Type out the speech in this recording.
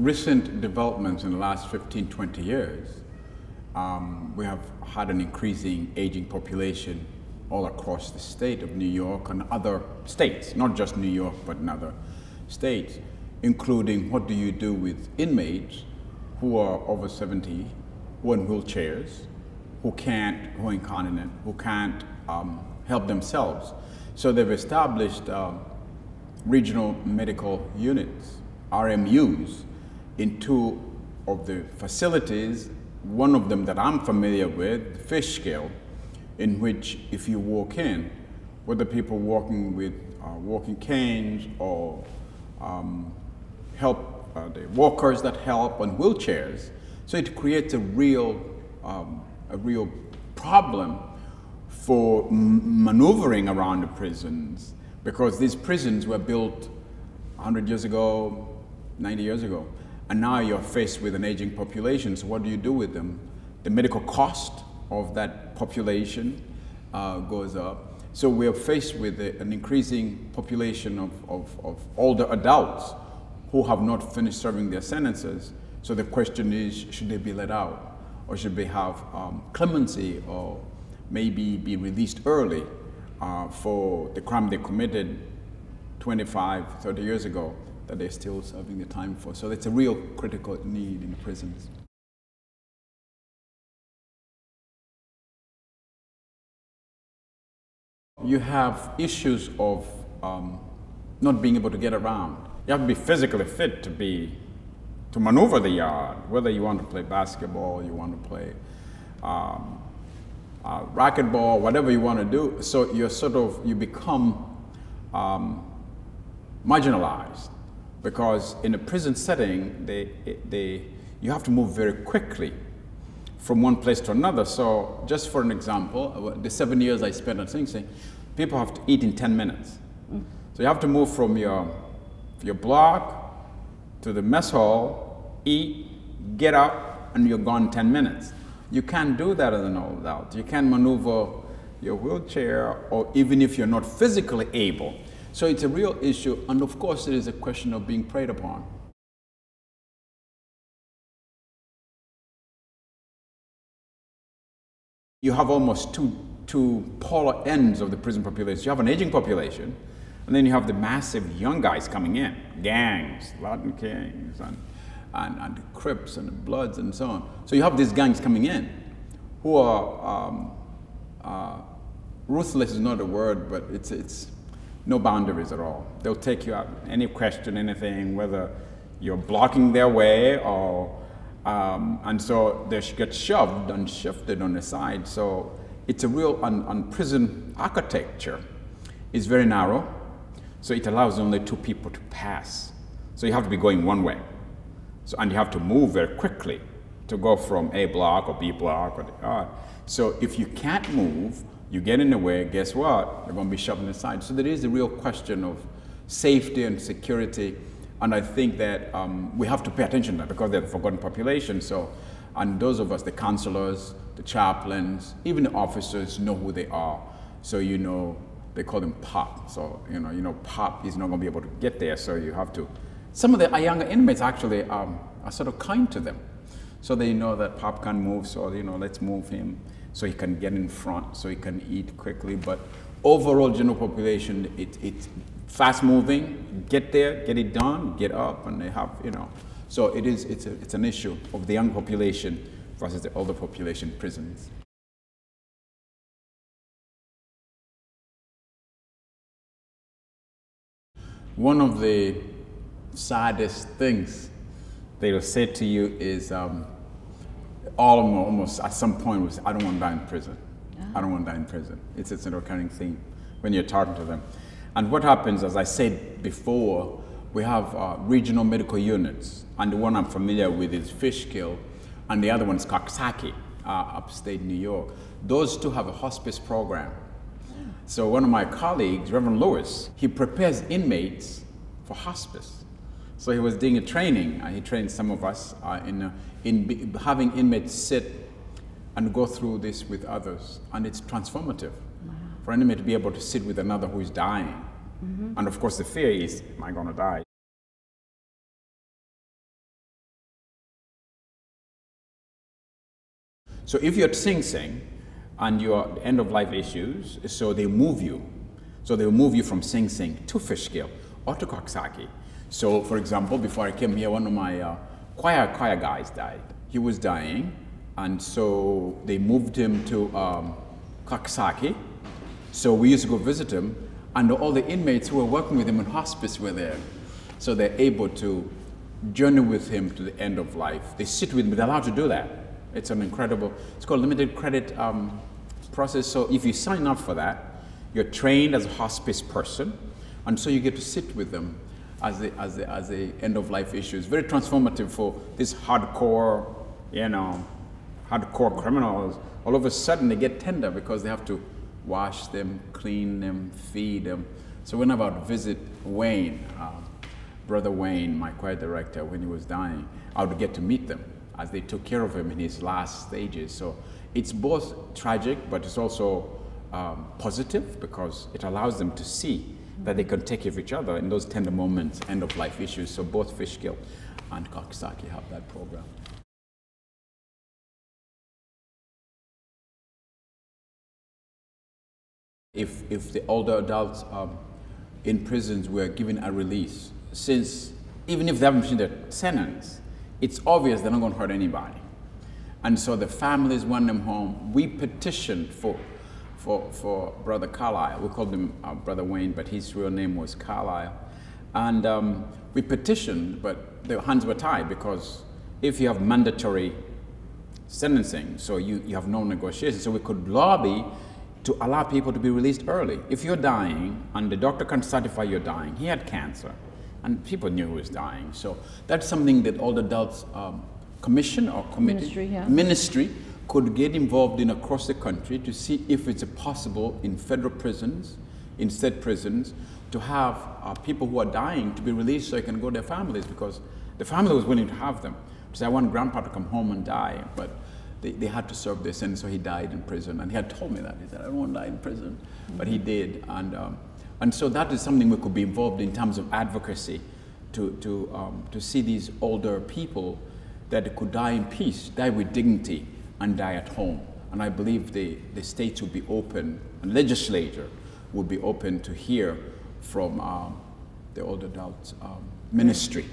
recent developments in the last 15, 20 years, we have had an increasing aging population all across the state of New York and other states, not just New York, but in other states, including what do you do with inmates who are over 70, who are in wheelchairs, who are incontinent, who can't help themselves. So they've established regional medical units, RMUs, in two of the facilities, one of them that I'm familiar with, Fishkill, in which if you walk in, whether people walking with walking canes or the walkers that help on wheelchairs, so it creates a real problem for maneuvering around the prisons, because these prisons were built 100 years ago, 90 years ago, and now you're faced with an aging population. So what do you do with them? The medical cost of that population goes up. So we are faced with an increasing population of older adults who have not finished serving their sentences. So the question is, should they be let out? Or should they have clemency, or maybe be released early for the crime they committed 25, 30 years ago that they're still serving the time for? So it's a real critical need in the prisons. You have issues of not being able to get around. You have to be physically fit to maneuver the yard, whether you want to play basketball, you want to play racquetball, whatever you want to do. So you become marginalized, because in a prison setting, you have to move very quickly from one place to another. So just for an example, the 7 years I spent at Sing Sing, people have to eat in 10 minutes. So you have to move from your block to the mess hall, eat, get up, and you're gone in 10 minutes. You can't do that as an old adult. You can't maneuver your wheelchair, or even if you're not physically able. So it's a real issue, and of course it is a question of being preyed upon. You have almost two polar ends of the prison population. You have an aging population, and then you have the massive young guys coming in, gangs, Latin Kings, and the Crips and the Bloods and so on. So you have these gangs coming in who are, ruthless is not a word, but it's no boundaries at all. They'll take you out, any question, anything, whether you're blocking their way or, and so they get shoved and shifted on the side. So it's a real, and prison architecture is very narrow. So it allows only two people to pass. So you have to be going one way. So, and you have to move very quickly to go from A block or B block or the R. So if you can't move, you get in the way, guess what? You're going to be shoved aside. So there is a real question of safety and security. And I think that we have to pay attention to that, because they're the forgotten population. So, and those of us, the counselors, the chaplains, even the officers know who they are. So you know, they call them POP. So you know, POP is not going to be able to get there. So you have to. Some of the younger inmates actually are sort of kind to them. So they know that POP can move, so let's move him so he can get in front, so he can eat quickly. But overall general population, it's fast moving, get there, get it done, get up, and they have, So it's an issue of the young population versus the older population prisons. One of the saddest things they will say to you is, almost at some point was, I don't want to die in prison. I don't want to die in prison. It's a recurring theme when you're talking to them. And what happens, as I said before, we have regional medical units, and the one I'm familiar with is Fishkill, and the other one is Coxsackie, upstate New York. Those two have a hospice program. So one of my colleagues, Reverend Lewis, he prepares inmates for hospice. So he was doing a training. He trained some of us in having inmates sit and go through this with others. And it's transformative for an inmate to be able to sit with another who is dying. And of course the fear is, am I going to die? So if you're at Sing Sing and you're at end of life issues, so they move you. So they'll move you from Sing Sing to Fishkill or to Coxsackie. So for example, before I came here, one of my choir guys died. He was dying, and so they moved him to Coxsackie. So we used to go visit him, and all the inmates who were working with him in hospice were there. So they're able to journey with him to the end of life. They sit with him, they're allowed to do that. It's an incredible, it's called limited credit process. So if you sign up for that, you're trained as a hospice person, and so you get to sit with them as the end of life issues. Very transformative for these hardcore, hardcore criminals. All of a sudden they get tender because they have to wash them, clean them, feed them. So whenever I would visit Wayne, Brother Wayne, my choir director, when he was dying, I would get to meet them as they took care of him in his last stages. So it's both tragic, but it's also positive because it allows them to see that they can take care of each other in those tender moments, end of life issues. So both Fishkill and Coxsackie have that program. If the older adults in prisons were given a release, since even if they haven't finished their sentence, it's obvious they're not going to hurt anybody. And so the families want them home. We petitioned for Brother Carlisle. We called him Brother Wayne, but his real name was Carlisle. And we petitioned, but the hands were tied because if you have mandatory sentencing, so you have no negotiation. So we could lobby to allow people to be released early. If you're dying and the doctor can certify you're dying, he had cancer, and people knew he was dying. So that's something that all the adults commission or committee, ministry could get involved in across the country to see if it's possible in federal prisons, in state prisons, to have people who are dying to be released so they can go to their families, because the family was willing to have them. So I want grandpa to come home and die, but they had to serve their sentence, so he died in prison. And he had told me that. He said, I don't want to die in prison. But he did. And so that is something we could be involved in terms of advocacy to see these older people that could die in peace, die with dignity, and die at home. And I believe the states would be open, and legislature would be open to hear from the older adults ministry.